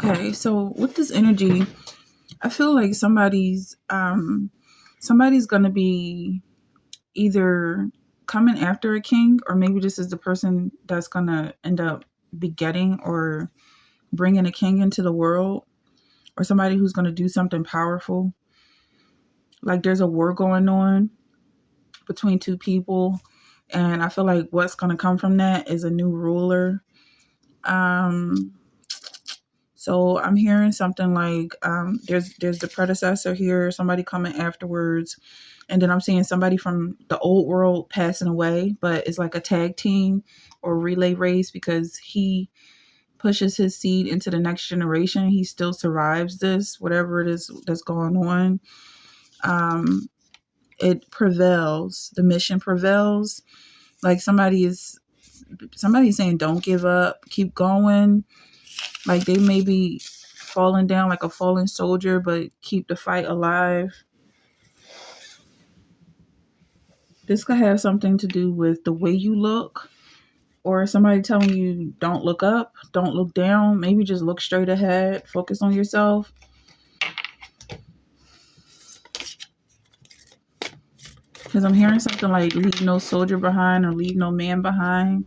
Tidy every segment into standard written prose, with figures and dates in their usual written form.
Okay, so with this energy, I feel like somebody's gonna be either coming after a king, or maybe this is the person that's gonna end up begetting or bringing a king into the world, or somebody who's gonna do something powerful. Like there's a war going on between two people, and I feel like what's gonna come from that is a new ruler. Um, So I'm hearing something like there's the predecessor here, somebody coming afterwards, and then I'm seeing somebody from the old world passing away, but it's like a tag team or relay race because he pushes his seed into the next generation. He still survives this, whatever it is that's going on. Um, it prevails. The mission prevails. Like somebody's saying, "Don't give up. Keep going." Like they may be falling down like a fallen soldier, but keep the fight alive. This could have something to do with the way you look, or somebody telling you don't look up, don't look down, maybe just look straight ahead, focus on yourself. Because I'm hearing something like leave no soldier behind or leave no man behind.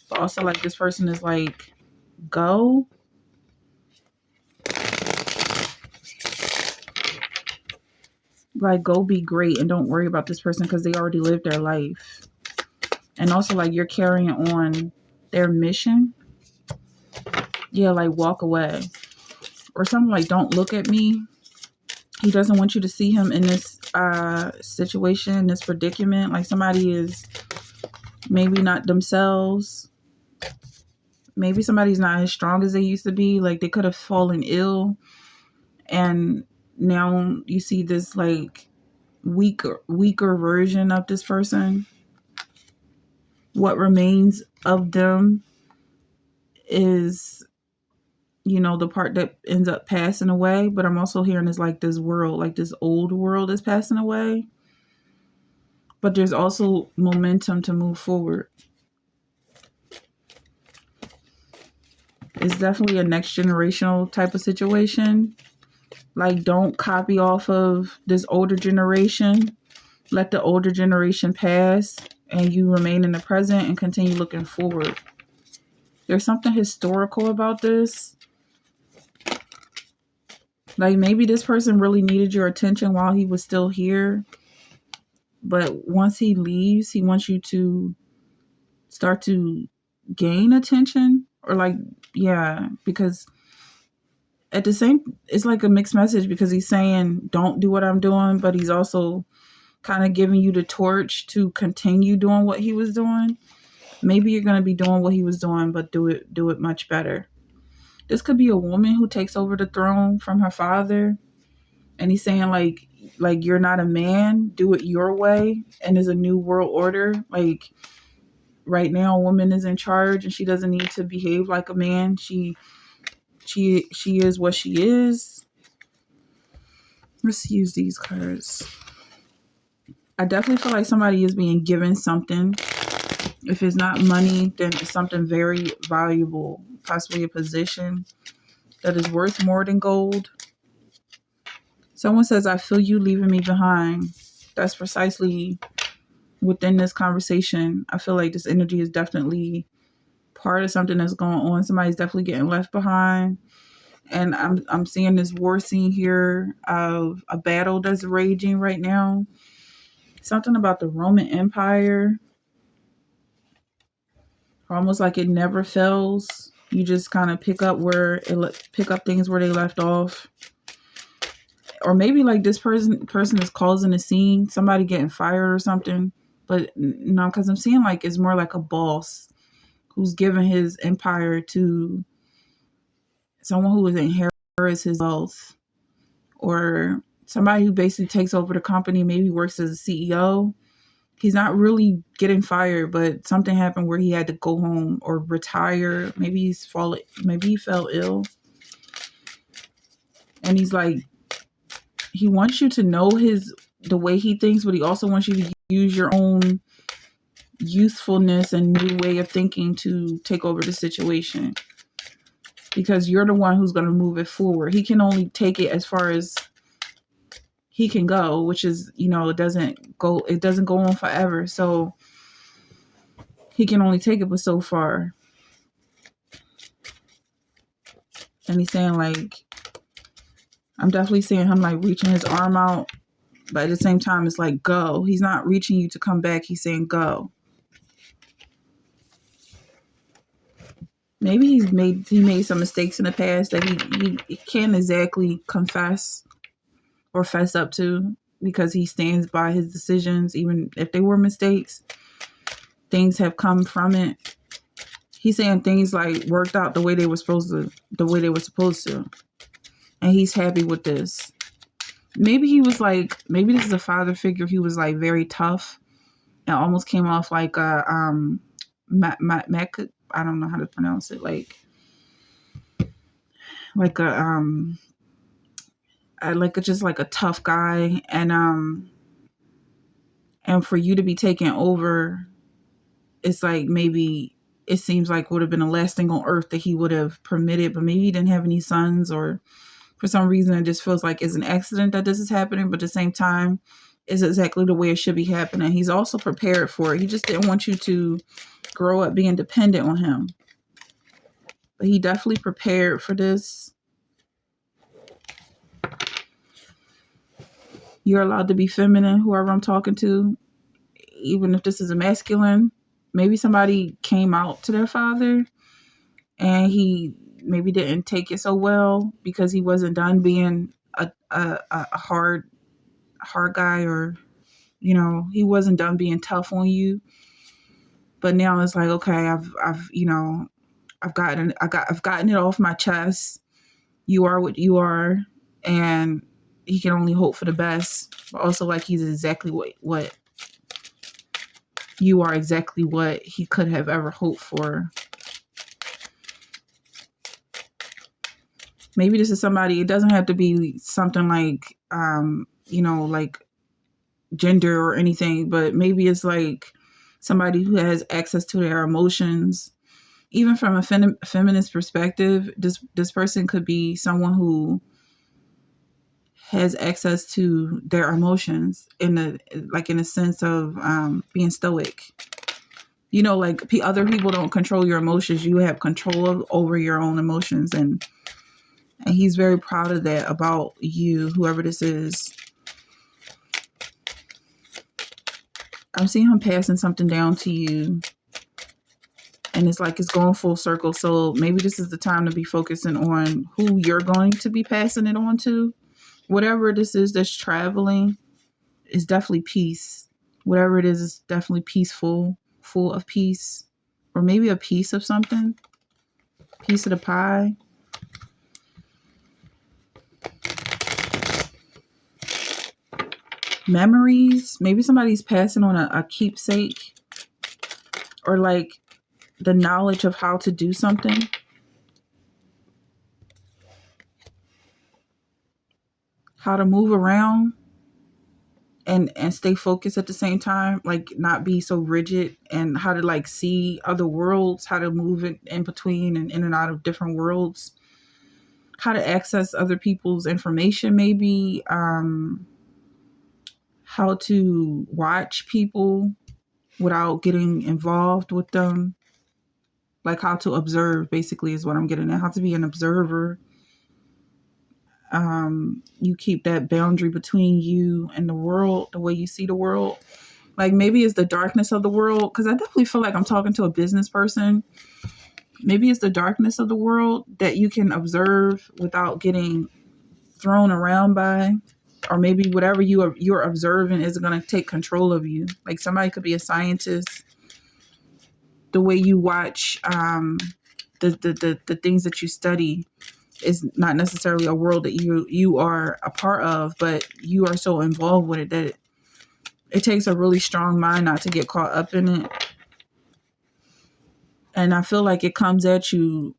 But also like this person is like, go. Like go be great and don't worry about this person because they already lived their life. And also like you're carrying on their mission. Yeah, like walk away. Or something like don't look at me. He doesn't want you to see him in this situation, this predicament. Like somebody is maybe not themselves. Maybe somebody's not as strong as they used to be. Like they could have fallen ill, and now you see this like weaker version of this person. What remains of them is, the part that ends up passing away. But I'm also hearing is like this world, like this old world is passing away. But there's also momentum to move forward. It's definitely a next generational type of situation. Like, don't copy off of this older generation. Let the older generation pass and you remain in the present and continue looking forward. There's something historical about this. Like, maybe this person really needed your attention while he was still here. But once he leaves, he wants you to start to gain attention. Or, like, yeah, because at the same, it's like a mixed message because he's saying, don't do what I'm doing, but he's also kind of giving you the torch to continue doing what he was doing. Maybe you're going to be doing what he was doing, but do it much better. This could be a woman who takes over the throne from her father, and he's saying like you're not a man, do it your way, and there's a new world order. Like right now, a woman is in charge, and she doesn't need to behave like a man. She is what she is. Let's use these cards. I definitely feel like somebody is being given something. If it's not money, then it's something very valuable, possibly a position that is worth more than gold. Someone says, I feel you leaving me behind. That's precisely within this conversation. I feel like this energy is definitely part of something that's going on. Somebody's definitely getting left behind. And I'm seeing this war scene here of a battle that's raging right now. Something about the Roman Empire. Almost like it never fails. You just kind of pick up things where they left off. Or maybe like this person is causing a scene, somebody getting fired or something. But no, because I'm seeing like it's more like a boss who's giving his empire to someone who inherits his wealth, or somebody who basically takes over the company, maybe works as a CEO. He's not really getting fired, but something happened where he had to go home or retire. Maybe he fell ill. And he's like, he wants you to know the way he thinks, but he also wants you to use your own youthfulness and new way of thinking to take over the situation. because you're the one who's going to move it forward. He can only take it as far as he can go, which is, it doesn't go on forever. So he can only take it but so far. And he's saying, like, I'm definitely seeing him like reaching his arm out, but at the same time, it's like, go. He's not reaching you to come back. He's saying, go. Maybe he made some mistakes in the past that he can't exactly confess or fess up to, because he stands by his decisions, even if they were mistakes. Things have come from it. He's saying things like worked out the way they were supposed to, and he's happy with this. Maybe this is a father figure. He was like very tough and almost came off like a I don't know how to pronounce it, like just like a tough guy, and for you to be taken over, it's like maybe it seems like would have been the last thing on earth that he would have permitted, but maybe he didn't have any sons, or for some reason it just feels like it's an accident that this is happening, but at the same time it's exactly the way it should be happening. He's also prepared for it. He just didn't want you to grow up being dependent on him, but he definitely prepared for this. You're allowed to be feminine, whoever I'm talking to, even if this is a masculine. Maybe somebody came out to their father and he maybe didn't take it so well because he wasn't done being a hard guy, or he wasn't done being tough on you. But now it's like, okay, I've gotten it off my chest. You are what you are, and he can only hope for the best. But also, like, he's exactly what you are, exactly what he could have ever hoped for. Maybe this is somebody, it doesn't have to be something like, like gender or anything, but maybe it's like somebody who has access to their emotions. Even from a feminist perspective, this person could be someone who has access to their emotions in a sense of being stoic. Like other people don't control your emotions. You have control over your own emotions, and he's very proud of that about you, whoever this is. I'm seeing him passing something down to you, and it's like it's going full circle. So maybe this is the time to be focusing on who you're going to be passing it on to. Whatever this is that's traveling is definitely peace. Whatever it is definitely peaceful, full of peace, or maybe a piece of something, piece of the pie. Memories. Maybe somebody's passing on a keepsake, or like the knowledge of how to do something. How to move around and stay focused at the same time, like not be so rigid, and how to like see other worlds, how to move it in between and in and out of different worlds, how to access other people's information, maybe how to watch people without getting involved with them, like how to observe basically is what I'm getting at, how to be an observer. You keep that boundary between you and the world, the way you see the world. Like maybe it's the darkness of the world, because I definitely feel like I'm talking to a business person. Maybe it's the darkness of the world that you can observe without getting thrown around by, or maybe whatever you're observing is going to take control of you. Like somebody could be a scientist. The way you watch the things that you study is not necessarily a world that you are a part of, but you are so involved with it that it takes a really strong mind not to get caught up in it. And I feel like it comes at you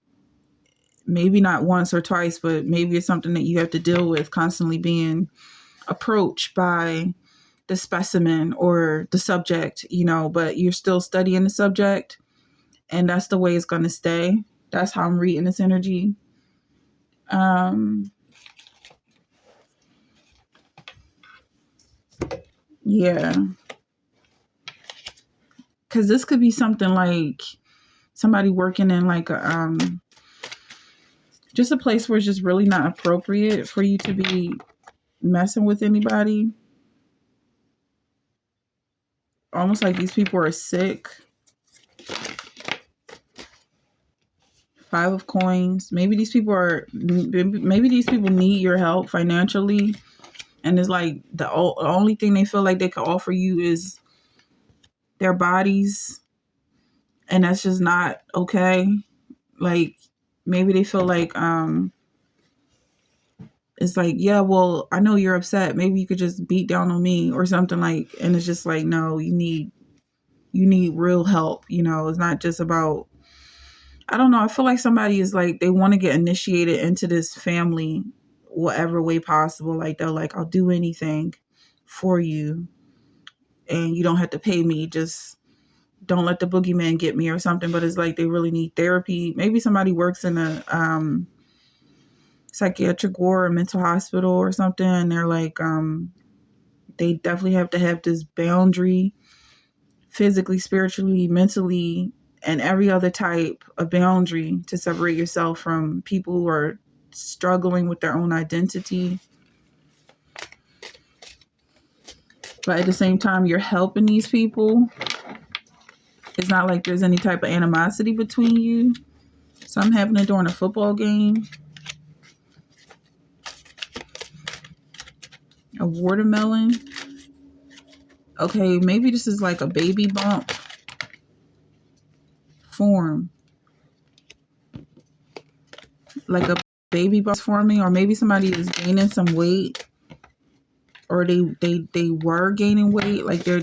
maybe not once or twice, but maybe it's something that you have to deal with, constantly being approached by the specimen or the subject, but you're still studying the subject, and that's the way it's going to stay. That's how I'm reading this energy. Um, yeah, because this could be something like somebody working in like a just a place where it's just really not appropriate for you to be messing with anybody. Almost like these people are sick. Five of coins. Maybe these people need your help financially, and it's like the only thing they feel like they can offer you is their bodies, and that's just not okay. Like maybe they feel like it's like, yeah, well, I know you're upset. Maybe you could just beat down on me or something, like, and it's just like, no, you need real help. It's not just about, I don't know. I feel like somebody is like, they want to get initiated into this family, whatever way possible. Like, they're like, I'll do anything for you and you don't have to pay me. Just don't let the boogeyman get me or something. But it's like, they really need therapy. Maybe somebody works in a psychiatric ward or mental hospital or something. And they're like, they definitely have to have this boundary physically, spiritually, mentally, and every other type of boundary to separate yourself from people who are struggling with their own identity. But at the same time, you're helping these people. It's not like there's any type of animosity between you. Something happening during a football game. A watermelon. Okay, maybe this is like a baby bump form. Like a baby bump forming, or maybe somebody is gaining some weight, or they were gaining weight, like they're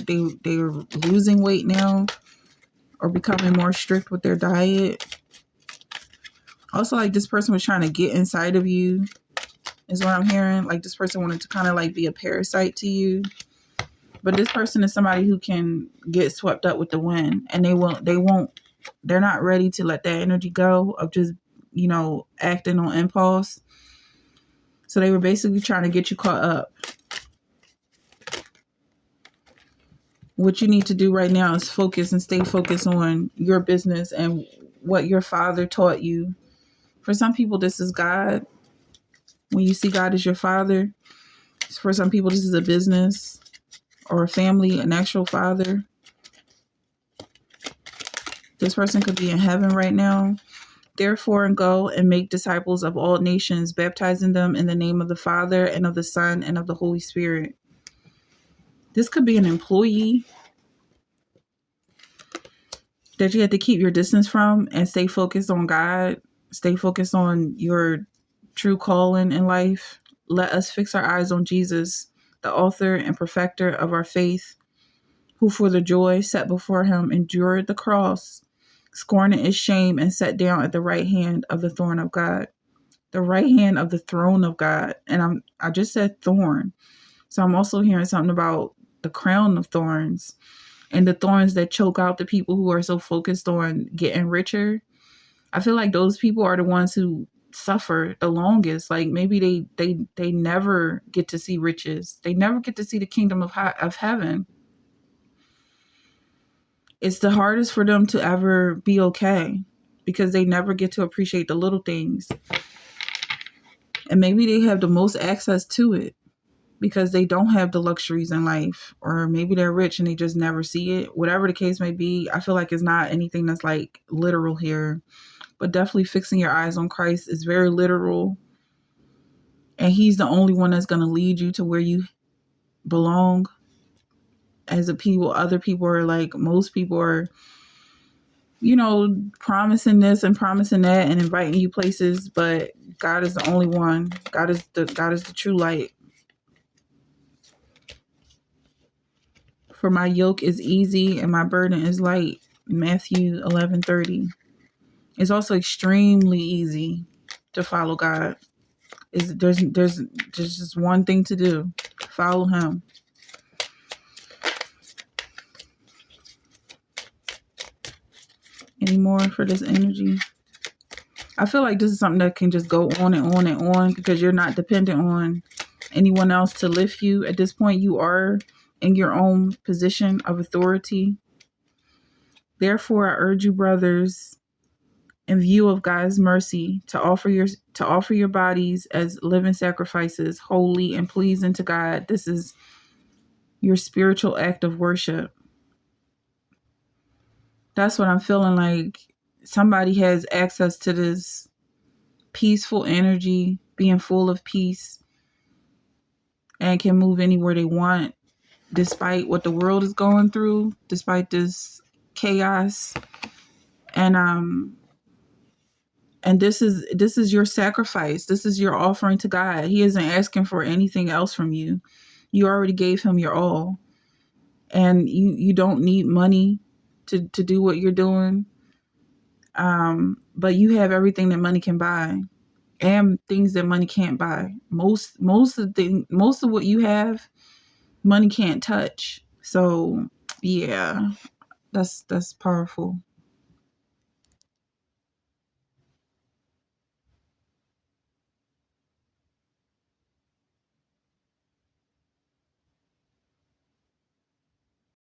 losing weight now, or becoming more strict with their diet. Also, like this person was trying to get inside of you, is what I'm hearing. Like this person wanted to kind of like be a parasite to you. But this person is somebody who can get swept up with the wind, and they're not ready to let that energy go of just, acting on impulse. So they were basically trying to get you caught up. What you need to do right now is focus and stay focused on your business and what your father taught you. For some people, this is God. When you see God as your father, for some people, this is a business or a family, an actual father. This person could be in heaven right now. Therefore, and go and make disciples of all nations, baptizing them in the name of the Father and of the Son and of the Holy Spirit. This could be an employee that you have to keep your distance from and stay focused on God. Stay focused on your true calling in life. Let us fix our eyes on Jesus, the author and perfecter of our faith, who for the joy set before him endured the cross, scorning its shame, and sat down at the right hand of the throne of God. The right hand of the throne of God. And I just said thorn. So I'm also hearing something about the crown of thorns and the thorns that choke out the people who are so focused on getting richer. I feel like those people are the ones who suffer the longest. Like maybe they never get to see riches. They never get to see the kingdom of heaven. It's the hardest for them to ever be okay because they never get to appreciate the little things. And maybe they have the most access to it because they don't have the luxuries in life, or maybe they're rich and they just never see it. Whatever the case may be, I feel like it's not anything that's like literal here, but definitely fixing your eyes on Christ is very literal. And he's the only one that's going to lead you to where you belong. As a people, other people are like, most people are, promising this and promising that and inviting you places, but God is the only one. God is the true light. For my yoke is easy and my burden is light. Matthew 11:30. It's also extremely easy to follow God. There's just one thing to do. Follow him. Any more for this energy? I feel like this is something that can just go on and on and on because you're not dependent on anyone else to lift you. At this point, you are in your own position of authority. Therefore, I urge you, brothers, in view of God's mercy, to offer your bodies as living sacrifices, holy and pleasing to God. This is your spiritual act of worship. That's what I'm feeling like. Somebody has access to this peaceful energy, being full of peace, and can move anywhere they want, despite what the world is going through, despite this chaos. And this is your sacrifice. This is your offering to God. He isn't asking for anything else from you. You already gave him your all. And you don't need money to do what you're doing. But you have everything that money can buy and things that money can't buy. Most of what you have, money can't touch. So yeah, that's powerful.